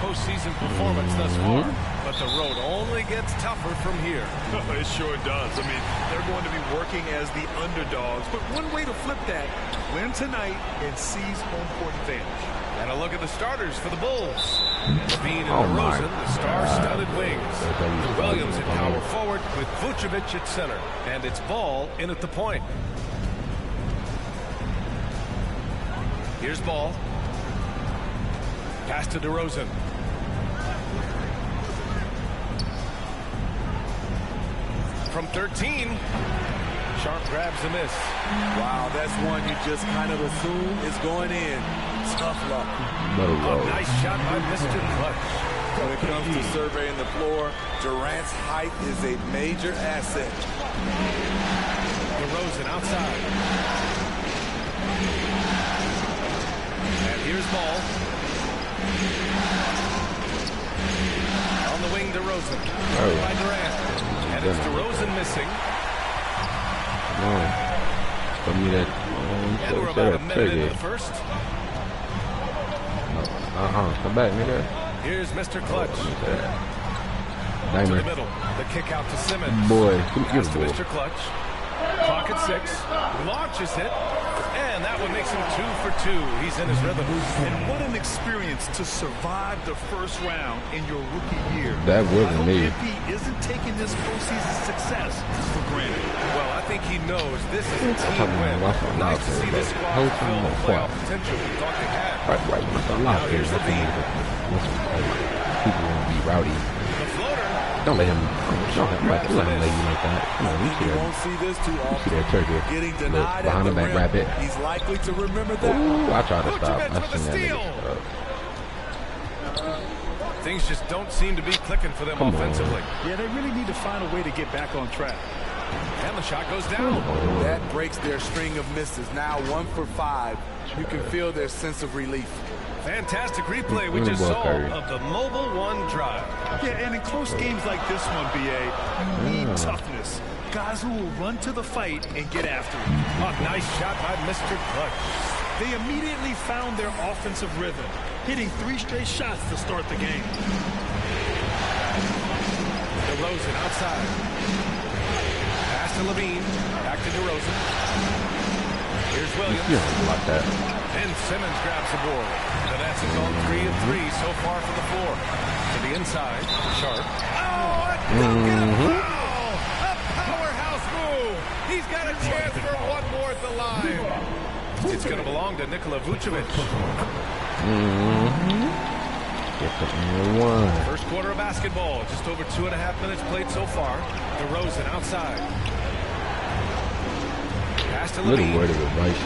postseason performance thus far, but the road only gets tougher from here. It sure does. I mean, they're going to be working as the underdogs, but one way to flip that, win tonight and seize home court advantage. And a look at the starters for the Bulls. Levine and DeRozan, the star-studded wings. Williams at power forward with Vucevic at center. And it's Ball in at the point. Here's Ball. Pass to DeRozan. From 13. Sharp grabs a miss. Wow, that's one you just kind of assume is going in. Tough luck. Oh, nice shot by Mr. Clutch. When it comes to surveying the floor, Durant's height is a major asset. DeRozan outside. And here's Ball. On the wing, DeRozan. By Durant. And it's DeRozan missing. And we're about a minute into the first. Come back, nigga. Here's Mr. Clutch. To the middle. The kick out to Simmons. Boy, pass to Mr. Clutch. Clock at 6. Launches it. And that one makes him 2 for 2. He's in his rhythm. And what an experience to survive the first round in your rookie year. That wasn't me. I hope MP isn't taking this postseason success for granted. Well, I think he knows this is a team win. Nice to see this squad fulfill the playoff potential we thought they had. Right. Now here's Levine. People want to be rowdy. The floater. Don't let him lay you like that. Come on, You won't see this too often. see that turkey. Getting denied behind the back, grab it. He's likely to remember that. Ooh, I tried to stop. Vucevic I with a seen that steal. nigga. Things just don't seem to be clicking for them offensively. Yeah, they really need to find a way to get back on track. And the shot goes down. That breaks their string of misses. Now 1 for 5. You can feel their sense of relief. Fantastic replay we just saw of the Mobile One drive. Yeah, and in close games like this one, BA, you need toughness. Guys who will run to the fight and get after it. A nice shot by Mr. Clutch. They immediately found their offensive rhythm, hitting 3 straight shots to start the game. DeRozan outside. Pass to Levine. Back to DeRozan. Here's Williams. Yeah, like that. And Simmons grabs the board. The Nets have gone 3 of 3 so far for the floor. To the inside, Sharp. Oh, a dunk and a foul! A powerhouse move! He's got a chance for one more at the line. It's going to belong to Nikola Vucevic. Get the one. First quarter of basketball. Just over 2.5 minutes played so far. DeRozan outside. Pass to Levine. Little word of advice.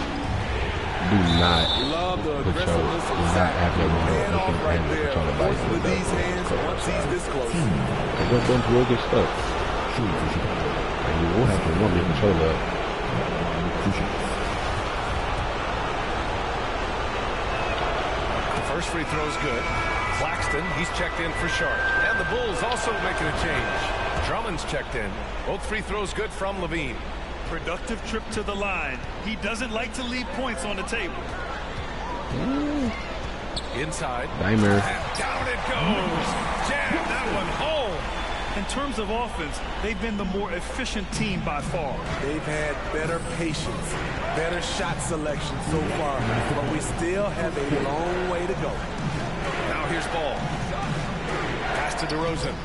Do not Love the put your, aggressiveness do not have your man off open right hand there. on the bike With these hands, once he's this close. They're going to real good stuff. And you will have to warm your controller up. The first free throw is good. Claxton, he's checked in for Sharp. And the Bulls also making a change. Drummond's checked in. Both free throws good from Levine. Productive trip to the line. He doesn't like to leave points on the table. Inside. Dimer. And down it goes. Jam that one home. In terms of offense, they've been the more efficient team by far. They've had better patience, better shot selection so far, but we still have a long way to go. Now here's Ball. Pass to DeRozan.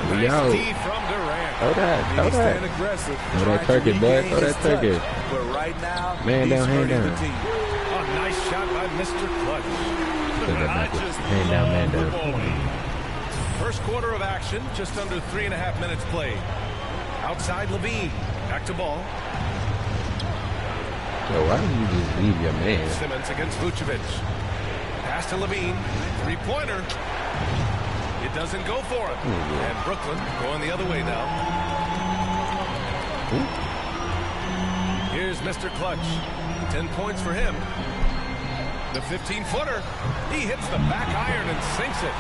Yo. Nice D from Durant. Throw that. Stand aggressive. Throw that turkey, bud. Throw that turkey. But right now, Man down, hand down. the team. A nice shot by Mr. Clutch. Hand down, man down. First quarter of action, just under 3.5 minutes played. Outside Levine. Back to Ball. Yo, why did you just leave your man? Simmons against Vucevic. Pass to Levine. Three-pointer. It doesn't go for him. And Brooklyn going the other way now. Here's Mr. Clutch. 10 points for him. The 15-footer. He hits the back iron and sinks it.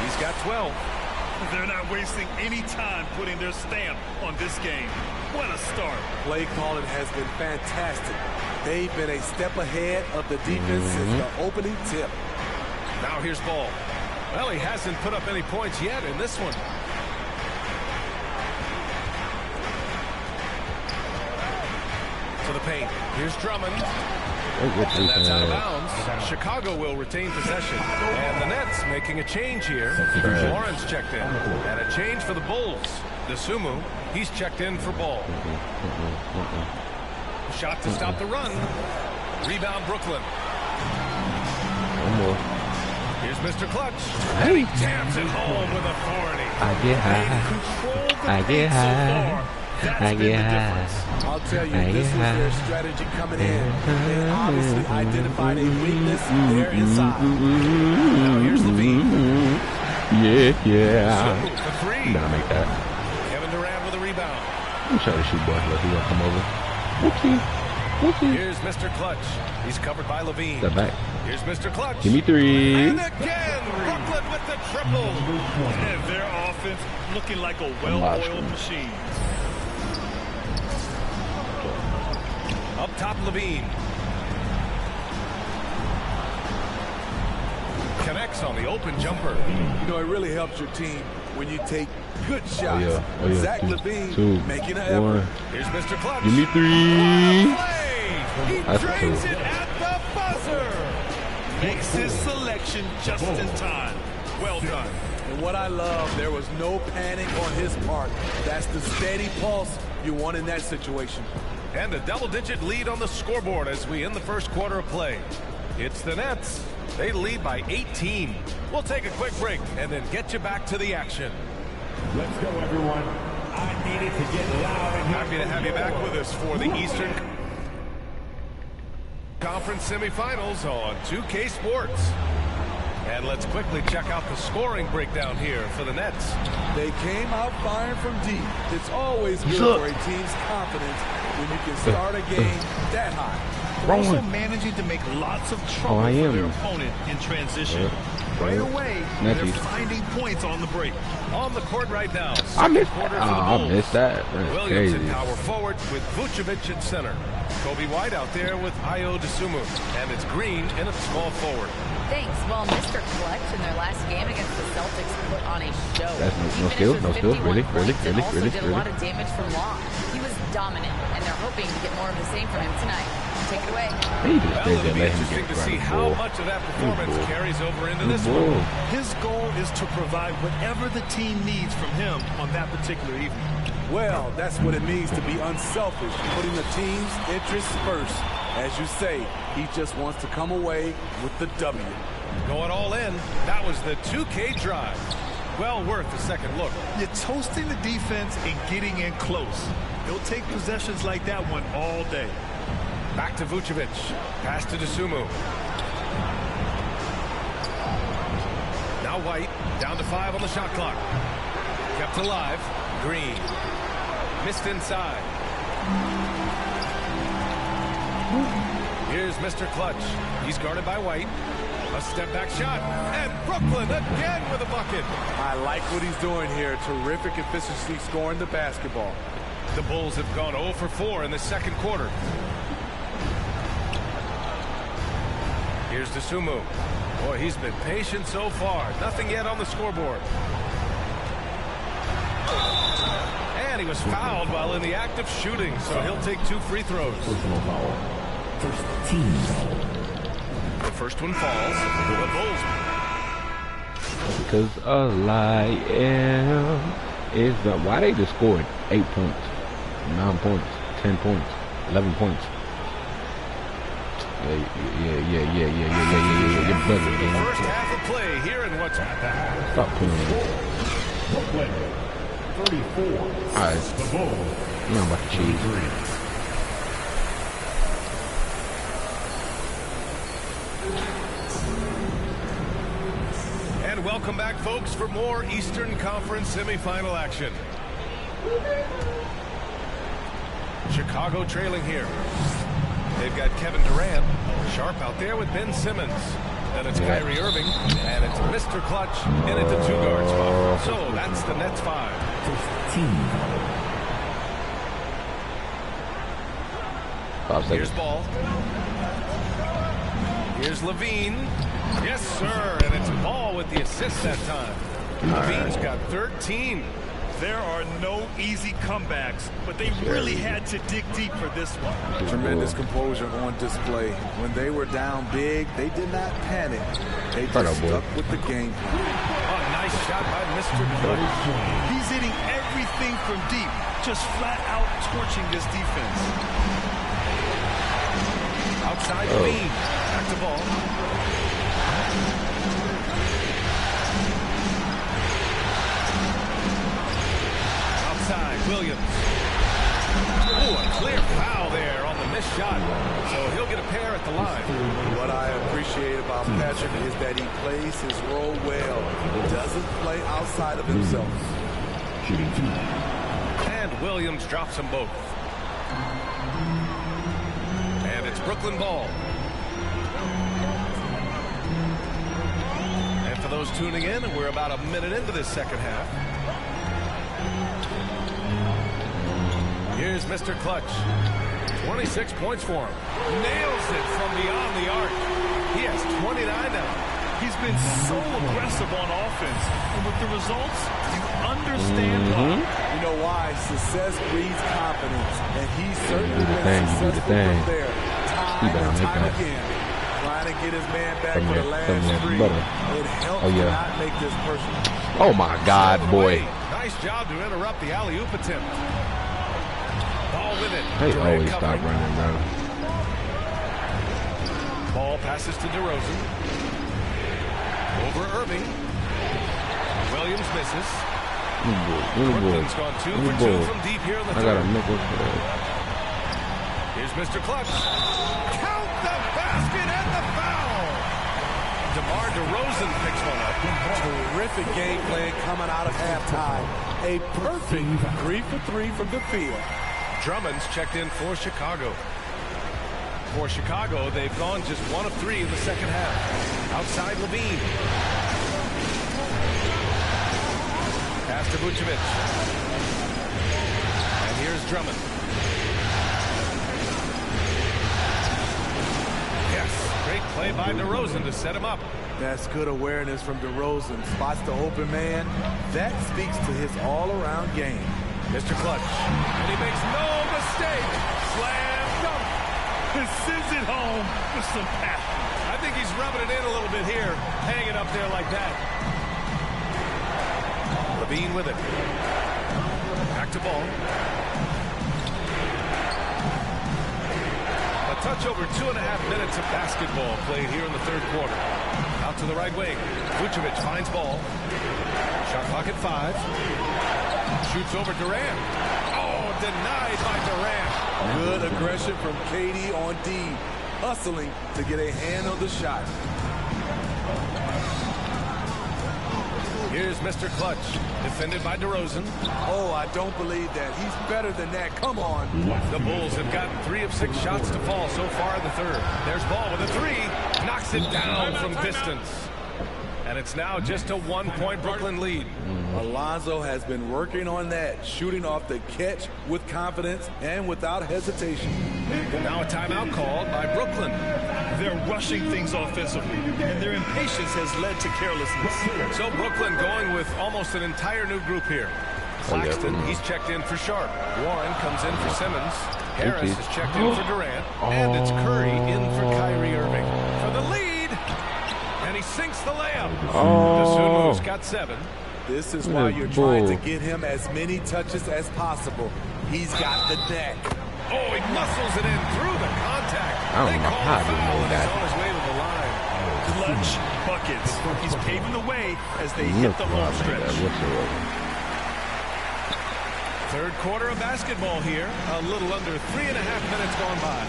He's got 12. They're not wasting any time putting their stamp on this game. What a start. Play calling has been fantastic. They've been a step ahead of the defense since the opening tip. Now here's ball. Well, he hasn't put up any points yet in this one. To the paint. Here's Drummond. And that's out of bounds. Chicago will retain possession. And the Nets making a change here. Lawrence checked in. And a change for the Bulls. Dosunmu, he's checked in for ball. Shot to stop the run. Rebound Brooklyn. One more. Here's Mr. Clutch. And he jams it home with authority. I get high. I get high. I get high. I'll tell you, this was their strategy coming in. They obviously identified a weakness there inside. Now here's Levine. Yeah. So, for three. Gotta make that. Kevin Durant with a rebound. I'm trying to shoot boy. Let's see what come over. Whoopsie. Here's Mr. Clutch. He's covered by Levine. Step back. Here's Mr. Clutch. Give me three. And again, Brooklyn with the triple. And their offense looking like a well-oiled machine. Up top, Levine. Connects on the open jumper. You know, it really helps your team when you take good shots. Oh, yeah. Zach 2, Levine 2, making an 1. effort. Here's Mr. Clutch. Give me three. He That's drains cool. it at the buzzer. Makes his selection just in time. Well done. And what I love, there was no panic on his part. That's the steady pulse you want in that situation. And a double-digit lead on the scoreboard as we end the first quarter of play. It's the Nets. They lead by 18. We'll take a quick break and then get you back to the action. Let's go, everyone. I needed to get loud and Happy to have you back with us for the Eastern Conference semifinals on 2K Sports. And let's quickly check out the scoring breakdown here for the Nets. They came out firing from deep. It's always good for a team's confidence when you can start a game that high. They're also managing to make lots of trouble for their opponent in transition. Right away, they're finding points on the break. On the court right now. I missed quarter that. for the I Bulls. missed that. That's Williams crazy. at power forward with Vucevic at center. Kobe White out there with Ayo Dosunmu. And it's Green in at small forward. Thanks. Well, Mr. Clutch in their last game against the Celtics put on a show. That's no He skill, finished no with skill. 51 Really, points and also did a really. lot of damage from long. He was dominant, and they're hoping to get more of the same from him tonight. Take it away. He just Well, stayed it'll there, be let him interesting get to see right how ball. much of that performance Good ball. carries over into Good this ball. one. His goal is to provide whatever the team needs from him on that particular evening. Well, that's what it means to be unselfish, putting the team's interests first. As you say, he just wants to come away with the W. Going all in. That was the 2K drive. Well worth a second look. You're toasting the defense and getting in close. He'll take possessions like that one all day. Back to Vucevic. Pass to Dosunmu. Now White. Down to 5 on the shot clock. Kept alive. Green. Missed inside. Here's Mr. Clutch. He's guarded by White. A step-back shot. And Brooklyn again with a bucket. I like what he's doing here. Terrific efficiency scoring the basketball. The Bulls have gone 0 for 4 in the second quarter. Here's Dosunmu. Boy, he's been patient so far. Nothing yet on the scoreboard. And he was fouled while in the act of shooting, so he'll take 2 free throws. personal foul. First team foul. The first one falls. The Bulls. Because all I am is the... Why they just scored 8 points, 9 points, 10 points, 11 points? Yeah. You're buzzing, man. First half of play here in what's Stop playing. Brooklyn, 34. Alright. The Bulls, You know about the cheese. 3. And welcome back, folks, for more Eastern Conference semifinal action. Chicago trailing here. They've got Kevin Durant, sharp out there with Ben Simmons. Then it's Kyrie Irving, and it's Mr. Clutch in at the 2-guard spot. So that's the Nets 5. First team foul. Five Here's seconds. Ball. Here's Levine. Yes, sir, and it's Ball with the assist that time. Levine's got 13. There are no easy comebacks, but they really had to dig deep for this one. Tremendous composure on display. When they were down big, they did not panic. They just stuck with the game plan. Oh, nice shot by Mr. Clutch. He's hitting everything from deep, just flat out torching this defense. Outside Levine. Back to Ball. Williams. Oh, a clear foul there on the missed shot. So he'll get a pair at the line. What I appreciate about Patrick is that he plays his role well. He doesn't play outside of himself. And Williams drops them both. And it's Brooklyn Ball. And for those tuning in, we're about a minute into this second half. Here's Mr. Clutch. 26 points for him. Nails it from beyond the arc. He has 29 now. He's been so aggressive on offense. And with the results, you understand why. You know why? Success breeds confidence. And he's certainly been successful from there. Time and time again. Trying to get his man back for the last three. It helps to not make this personal. Oh, my God, boy. Nice job to interrupt the alley-oop attempt. With it. They always stop running, bro. Ball passes to DeRozan. Over Irving. Williams misses. Brooklyn's gone 2 for 2 from deep here in the third. I got a nickel for that. Here's Mr. Clutch. Count the basket and the foul. DeMar DeRozan picks one up. Terrific game plan coming out of halftime. A perfect 3 for 3 from the field. Drummond's checked in for Chicago. For Chicago, they've gone just 1 of 3 in the second half. Outside Levine. Pass to Vucevic. And here's Drummond. Yes, great play by DeRozan to set him up. That's good awareness from DeRozan. Spots the open man. That speaks to his all-around game. Mr. Clutch, and he makes no mistake. Slam dunk. And sends it home with some passion. I think he's rubbing it in a little bit here, hanging up there like that. Levine with it. Back to Ball. A touch over 2.5 minutes of basketball played here in the third quarter. Out to the right wing. Vucevic finds Ball. Shot clock at 5. Shoots over Durant. Oh, denied by Durant. Good aggression from KD on D. Hustling to get a hand on the shot. Here's Mr. Clutch. Defended by DeRozan. Oh, I don't believe that. He's better than that. Come on. The Bulls have gotten 3 of 6 shots to fall so far in the third. There's Ball with a 3. Knocks it down from distance. And it's now just a 1-point Brooklyn lead. Alonzo has been working on that, shooting off the catch with confidence and without hesitation. Now a timeout called by Brooklyn. They're rushing things offensively, and their impatience has led to carelessness. So Brooklyn going with almost an entire new group here. Claxton, he's checked in for Sharp. Warren comes in for Simmons. Harris is checked in for Durant. And it's Curry in for Kyrie Irving. For the lead. And he sinks the layup. Dosunmu's got 7. This is why you're trying to get him as many touches as possible. He's got the neck. Oh, he muscles it in through the contact. I don't know how to know that. He's on his way to the line. Clutch buckets. He's paving the way as they hit the home stretch. Third quarter of basketball here. A little under 3.5 minutes gone by.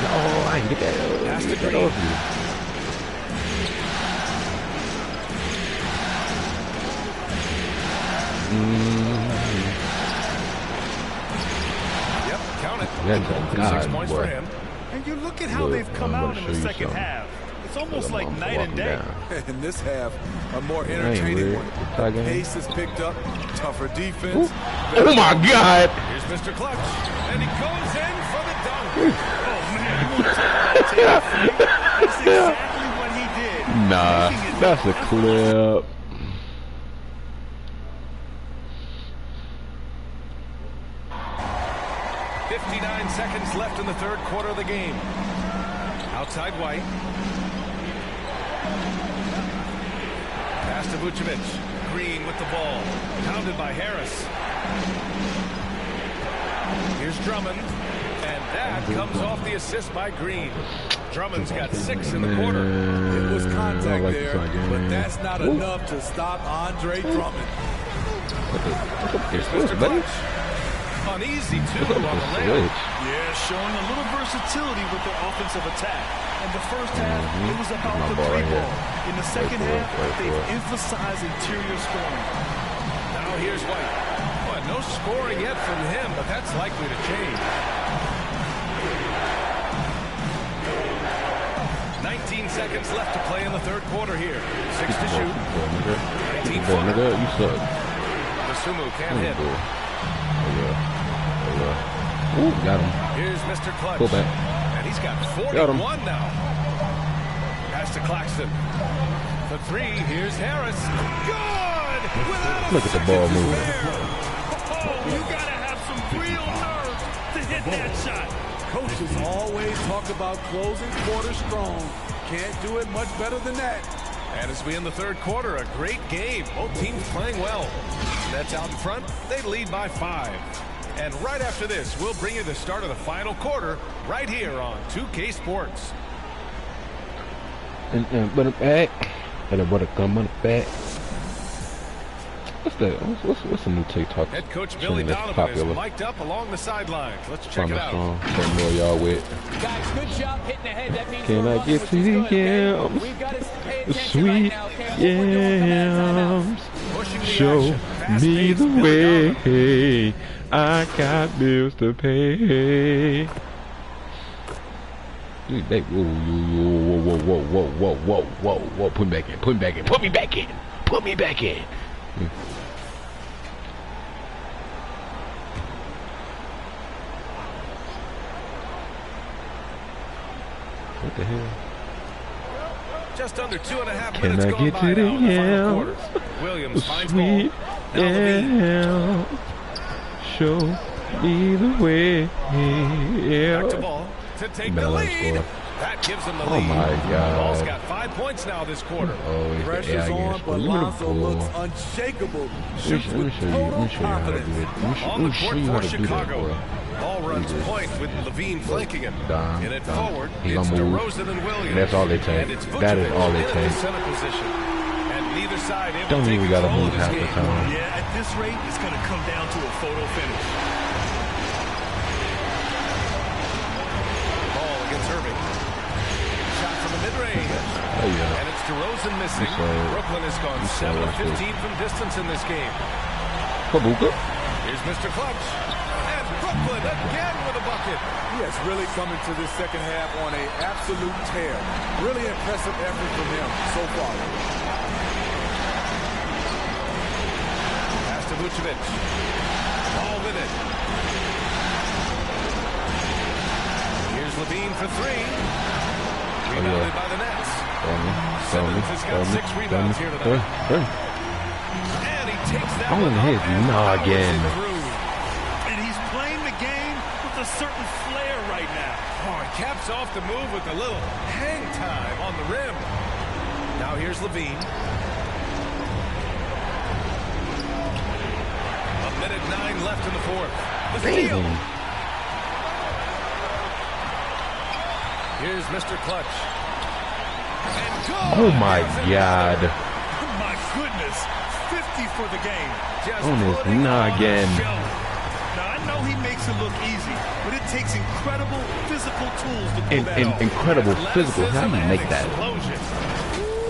Oh, I can get that. Pass to Green. Yep, count it. 6 points for him. And you look at how they've come out in the second half. It's almost like night and day. In this half, a more entertaining one. The pace is picked up, tougher defense. Oh my God! Here's Mr. Clutch, and he goes in for the dunk. Oh man, that's exactly what he Nah, that's a clip. Seconds left in the third quarter of the game. Outside White. Pass to Vucevic. Green with the ball. Pounded by Harris. Here's Drummond. And that comes off the assist by Green. Drummond's got 6 in the quarter. It was contact there, but that's not enough to stop Andre Drummond. Mr. Clutch. Uneasy, too, on the layup. Yeah, showing a little versatility with their offensive attack. In the first half, it was about the three ball. In the second half, they've emphasized interior scoring. Now here's White. Well, no scoring yet from him, but that's likely to change. 19 seconds left to play in the third quarter here. 6 to shoot. 19-footer. You suck. Masumu can't hit. Ooh, got him. Here's Mr. Clutch. Pull back. And he's got 41 now. Pass to Claxton. The three. Here's Harris. Good! Without Look at the ball moving. Oh, you gotta have some real nerve to hit that shot. Coaches always talk about closing quarters strong. Can't do it much better than that. And as we end the third quarter, a great game. Both teams playing well. Nets out in front. They lead by 5. And right after this, we'll bring you the start of the final quarter right here on 2K Sports. But I'm back. And what a come on back. What's that? What's the new TikTok? Head coach Billy Donovan is mic'd up along the sidelines. Let's check it out. Some more y'all with. Guys, good job hitting the head. That means Can I get to the yams? We've got to pay attention Sweet right now. yams. Show me the way. I got bills to pay. They, whoa. Put me back in. Put me back in. Put me back in. Put me back in. What the hell? Just under 2.5 Can minutes I gone get by to the now in the final yams? quarter. Williams finds ball. Sweet yams. Show me the way. Back to ball to take the lead. That gives him the lead. Oh my God. Ball's got 5 points now this quarter. Oh, Pressure's on, but Lonzo looks unshakable. Shoots with total confidence. On the court for Chicago. Ball runs point with Levine flanking him. In it forward, it's DeRozan and Williams. That's all they take. That is all they take. Center position. And neither side don't even gotta move half the time. Yeah, at this rate, it's going to come down to a photo finish. Ball against Irving. Shot from the mid-range. Oh, yeah. And it's DeRozan missing. Brooklyn has gone 7 of 15 from distance in this game. Kabuka. Here's Mr. Clutch. And Brooklyn again with a bucket. He has really come into this second half on an absolute tear. Really impressive effort from him so far. Pass to Vucevic. Ball with it. Here's Levine for 3. Rebounded by the Nets. Simmons has got 6 rebounds here tonight. And he takes that one his noggin. And he's playing the game with a certain flair right now. Oh, he caps off the move with a little hang time on the rim. Now here's Levine. 1:09 left in the fourth. The steal. Here's Mr. Clutch. And Oh my God. My goodness. 50 for the game. Just On his putting noggin. on a show. Now, I know he makes it look easy, but it takes incredible physical tools to pull that off. Incredible physical. How do you make that? Explosion.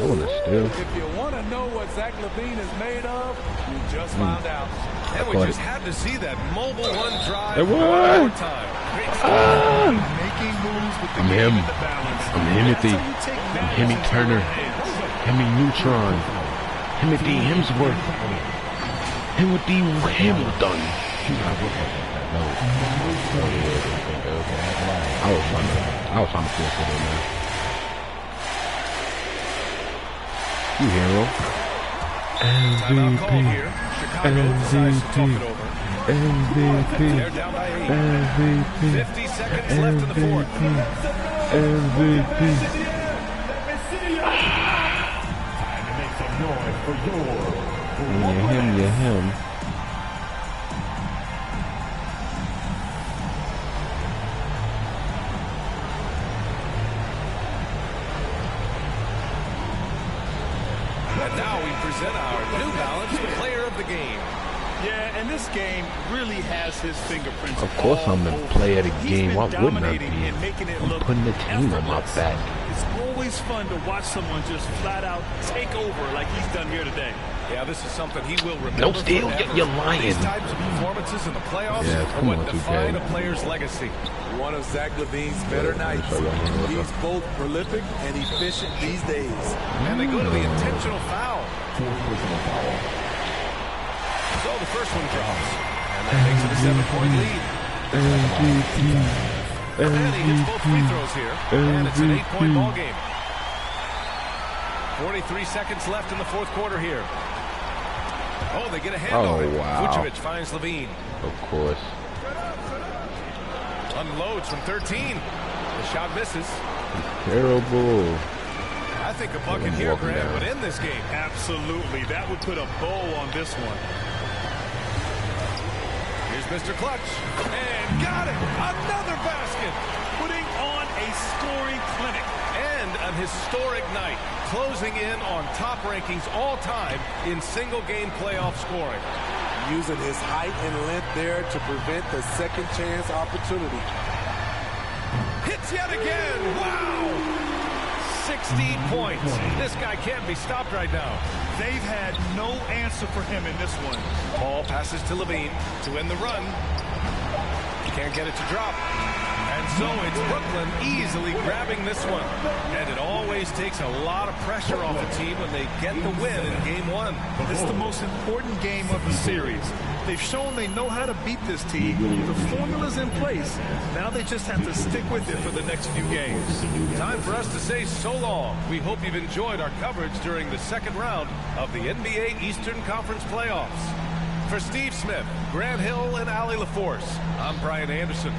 I want to steal. If you want to know what Zach LaVine is made of, you just found out. And we just had to see that mobile one drive It one was. more time. Great start. Making moves with the I'm game him. in the balance. I'm Himothy. That's how you take I'm matters Hemi into Turner. your hands. Hemi Neutron. Himothy Hemsworth. Himothy Hamilton. I was trying to feel for them, man. You hero. Timeout call MVP. here. Chicago decides to talk it over. MVP. They're down by 8. MVP. 50 seconds left in the fourth. MVP. Time to make some noise for your Yeah, him. And now we present our New Balance Player of the Game. Yeah, and this game really has his fingerprints. Of course I'm the player of the game. Why wouldn't I be? And making it I'm look putting the team on my effortless. back. It's always fun to watch someone just flat out take over like he's done here today. Yeah, this is something he will remember. No steal, forever. you're lying. These types of performances in the playoffs Yeah, are come what on, 2K. define a player's legacy. One of Zach LaVine's better nights. He's both prolific and efficient these days. And they go to the intentional foul. So the first one drops. And that makes it a 7-point lead. And he hits both free throws here. And it's an 8-point ball game. 43 seconds left in the fourth quarter here. Oh, they get a hand on it. Wow. Vucevic finds Levine. Of course. Unloads from 13. The shot misses. Terrible. I think a bucket here, walking Grant, down. would end this game. Absolutely. That would put a bow on this one. Here's Mr. Clutch. And got it. Another basket. Putting on a scoring clinic. And an historic night. Closing in on top rankings all time in single-game playoff scoring. Using his height and length there to prevent the second chance opportunity. Hits yet again. Wow. 60 points. This guy can't be stopped right now. They've had no answer for him in this one. Ball passes to Levine to end the run. Can't get it to drop. And so it's Brooklyn easily grabbing this one. And it always takes a lot of pressure off a team when they get the win in game one. It's the most important game of the series. They've shown they know how to beat this team. The formula's in place. Now they just have to stick with it for the next few games. Time for us to say so long. We hope you've enjoyed our coverage during the second round of the NBA Eastern Conference playoffs. For Steve Smith, Grant Hill, and Allie LaForce, I'm Brian Anderson.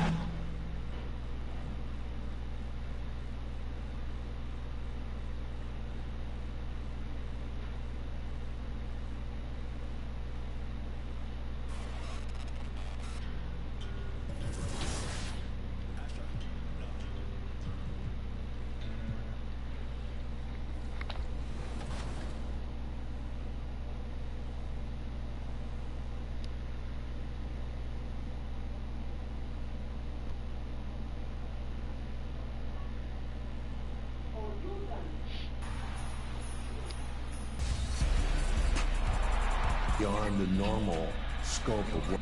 Beyond the normal scope of what.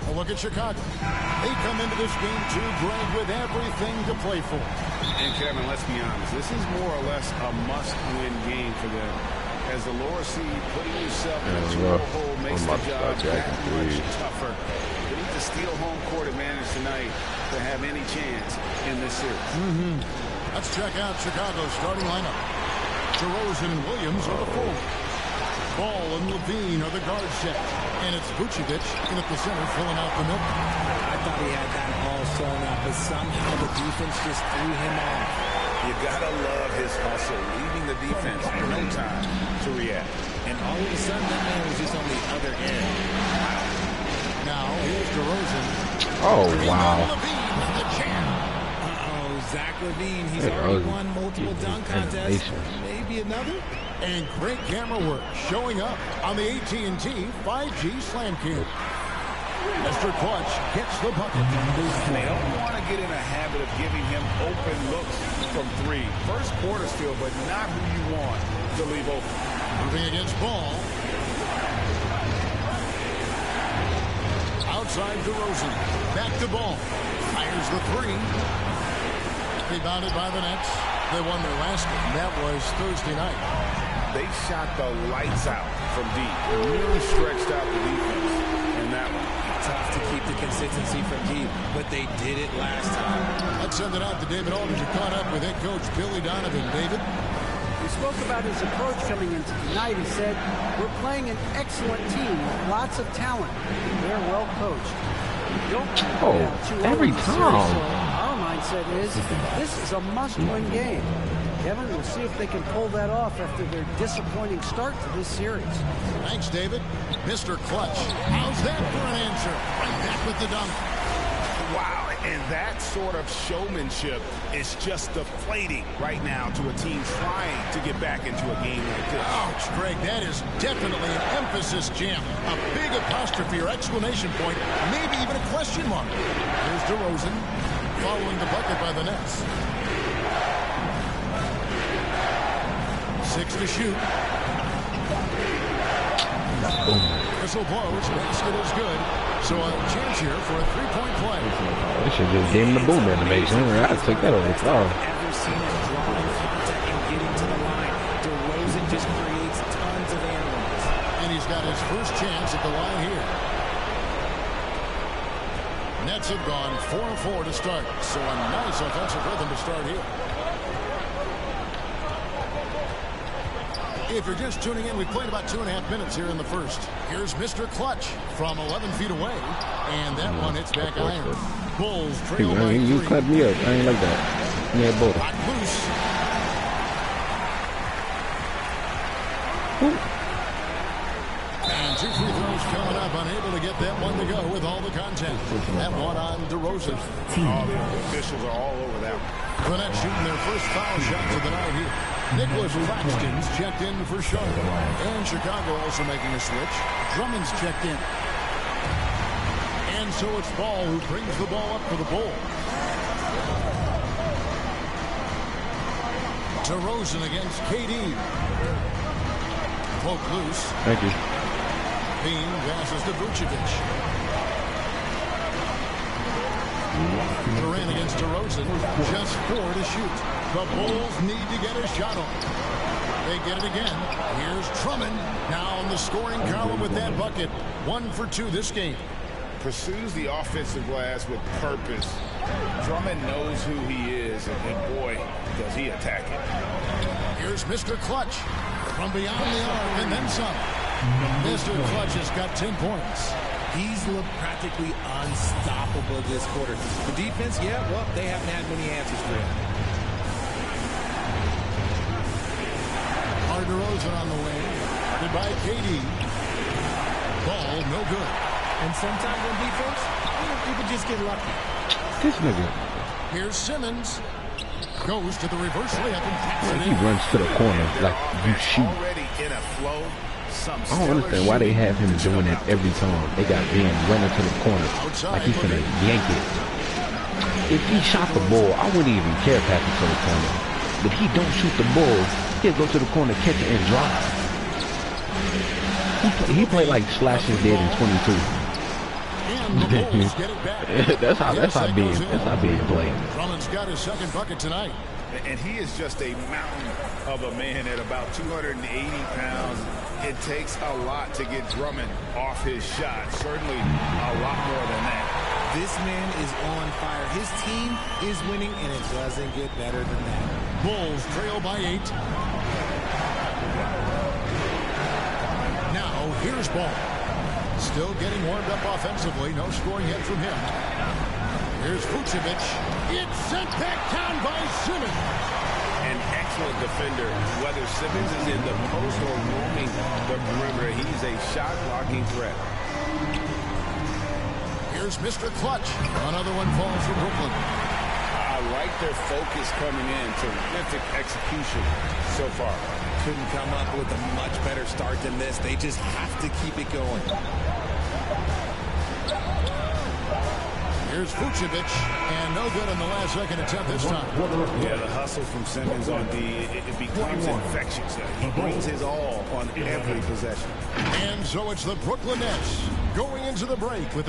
Well, look at Chicago. They come into this game too, Greg, with everything to play for. And Kevin, let's be honest, this is more or less a must-win game for them. As the lower seed, putting yourself in a two-hole hole makes the job that much tougher. They need to steal home court advantage tonight to have any chance in this series. Let's check out Chicago's starting lineup. DeRozan and Williams are the forwards. Ball and Levine are the guard set. And it's Vucevic in at the center, filling out the middle. I thought he had that all sewn up, but somehow the defense just threw him off. You gotta love his hustle, leaving the defense no time to react. And all of a sudden, that man was just on the other end. Now, here's DeRozan. Oh, wow. Levine with the jam. Zach LaVine, he's already won multiple dunk contests. Maybe another? And great camera work showing up on the AT&T 5G Slam Cam. Mr. Clutch gets the bucket. They don't want to get in a habit of giving him open looks from three. First quarter still, but not who you want to leave open. Moving against Ball. Outside DeRozan. Back to Ball. Fires the three. Rebounded by the Nets. They won their last game. That was Thursday night. They shot the lights out from deep. Really stretched out the defense in that one. Tough to keep the consistency from deep, but they did it last time. Let's send it out to David Aldridge, who caught up with head coach Billy Donovan. David? He spoke about his approach coming into tonight. He said, we're playing an excellent team with lots of talent. They're well coached. Every time. Our mindset is, this is a must-win game. Kevin, we'll see if they can pull that off after their disappointing start to this series. Thanks, David. Mr. Clutch. How's that for an answer? Right back with the dunk. Wow, and that sort of showmanship is just deflating right now to a team trying to get back into a game like this. Ouch, Greg, that is definitely an emphasis jam. A big apostrophe or exclamation point, maybe even a question mark. Here's DeRozan following the bucket by the Nets. 6 to shoot. Whistle blows. Basket is good. So a chance here for a three-point play. They should just give him the boom animation. I'd take that over the top. Ever seen him drawing contact and getting to the line? DeRozan just creates tons of animals. And he's got his first chance at the line here. Nets have gone 4-4 to start. So a nice offensive rhythm to start here. If you're just tuning in, we've played about 2.5 minutes here in the first. Here's Mr. Clutch from 11 feet away. And that one hits back iron. Bulls trail by 3. You cut me up. I ain't like that. Yeah, both. Lock loose. And 2 free throws coming up. Unable to get that one to go with all the content. That one on DeRozan. Oh, the officials are all over that one. The Nets shooting their first foul shots of the night here. Nicholas Claxton's checked in for Charlotte. And Chicago also making a switch. Drummond's checked in. And so it's Ball who brings the ball up for the Bulls. DeRozan against KD. Poke loose. Thank you. Bean passes to Vucevic. Durant against DeRozan. Just 4 to shoot. The Bulls need to get a shot on. They get it again. Here's Drummond now on the scoring column with that bucket. 1 for 2 this game. Pursues the offensive glass with purpose. Drummond knows who he is, and boy, does he attack it. Here's Mr. Clutch from beyond the arc and then some. Mr. Clutch has got 10 points. He's looked practically unstoppable this quarter. The defense, yeah, well, they haven't had many answers for him. DeRozan on the way. Guarded by KD. Ball no good. And sometimes on defense, you can just get lucky. This nigga. Here's Simmons. Goes to the reverse layup and taps it He in. runs to the corner like you shoot. Already in a flow. I don't understand why they have him doing it every time. They got Ben running to the corner like he's gonna yank it. If he shot the ball, I wouldn't even care passing to the corner. But he don't shoot the ball. He'll go to the corner, catch it, and drive. He played like Slash is dead in 22. that's how being played. Drummond's got his second bucket tonight. And he is just a mountain of a man at about 280 pounds. It takes a lot to get Drummond off his shot. Certainly a lot more than that. This man is on fire. His team is winning, and it doesn't get better than that. Bulls trail by 8. Now here's Ball. Still getting warmed up offensively. No scoring yet from him. Here's Vucevic. It's sent back down by Simmons. An excellent defender. Whether Simmons is in the post or roaming the perimeter, he's a shot-blocking threat. Here's Mr. Clutch. Another one falls for Brooklyn. I like their focus coming in. Terrific execution so far. Couldn't come up with a much better start than this. They just have to keep it going. Here's Vucevic, and no good on the last second attempt this time. Yeah, the hustle from Simmons on D, it becomes infectious. He brings his all on every possession. And so it's the Brooklyn Nets going into the break with